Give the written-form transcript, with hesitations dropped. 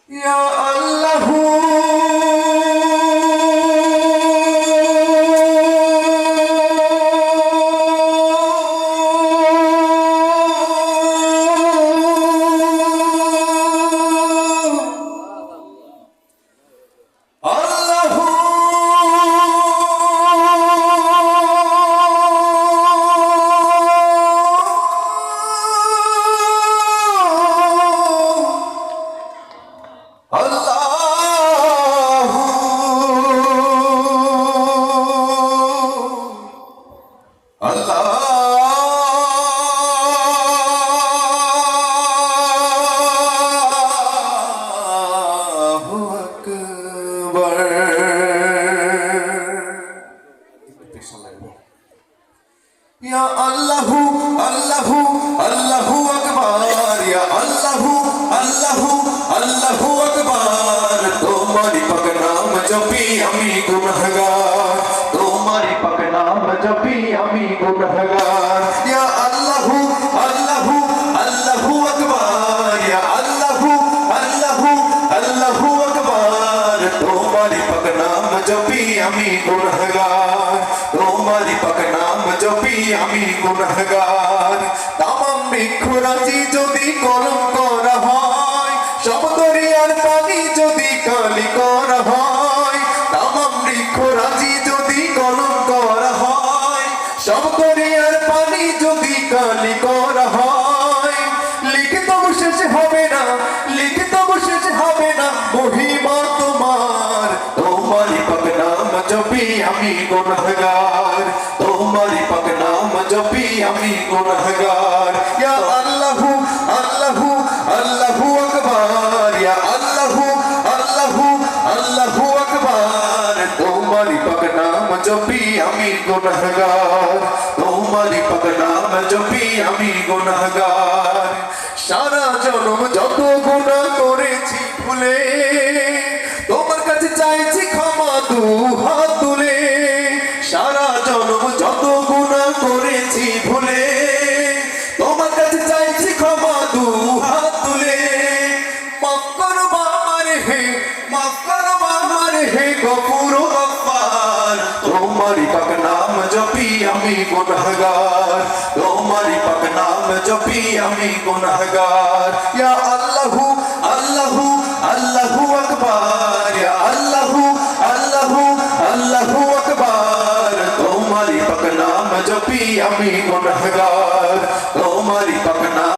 ইয়া আল্লাহু Ya Allahu Allahu Allahu Akbar Ya Allahu Allahu Allahu Akbar তোমারি পাক নাম জপি আমি গুনাহগার তোমারি পাক নাম জপি আমি গুনাহগার Ya Allahu Allahu Allahu Akbar Ya Allahu Allahu Allahu Akbar তোমারি পাক নাম জপি আমি গুনাহগার তোমারি পাক নাম জপি আমি গুনাহগার তামাম বৃক্ষরাজি যদি কলম করা হয় সব দরিয়ার পানি যদি কালি করা হয় তামাম বৃক্ষরাজি যদি কলম করা হয় সব দরিয়ার পানি যদি কালি করা হয় লিখিত শেষ হবে না লিখিত শেষ হবে না মহিমা তোমার তোমারি পাক নাম জপি আমি গুনাহগার তোমারি পাক নাম জপি আমি গুনাহগার ইয়া আল্লাহু আল্লাহু আল্লাহু আকবার ইয়া আল্লাহু আল্লাহু আল্লাহু আকবার তোমারি পাক নাম জপি আমি গুনাহগার তোমারি পাক নাম জপি আমি গুনাহগার সারা জনম যত গুনাহ করেছি ভুলে তোমার কাছে চাইছি ক্ষমা দু হাত তুলে সারা জনম যত গুনাহ করেছি ভুলে তোমার কাছে চাইছি ক্ষমা দু হাত তুলে মাফ করো আমারে হে মাফ করো আমারে হে গফুর গফফার তোমারি পাক নাম জপি আমি গুনাহগার তোমারি পাক নাম জপি আমি গুনাহগার ইয়া আল্লাহু আল্লাহু আল্লাহু আকবার ইয়া আল্লাহু আল্লাহু আল্লাহু আকবার তোমারি পাক নাম জপি আমি গুনাহগার তোমারি পাক নাম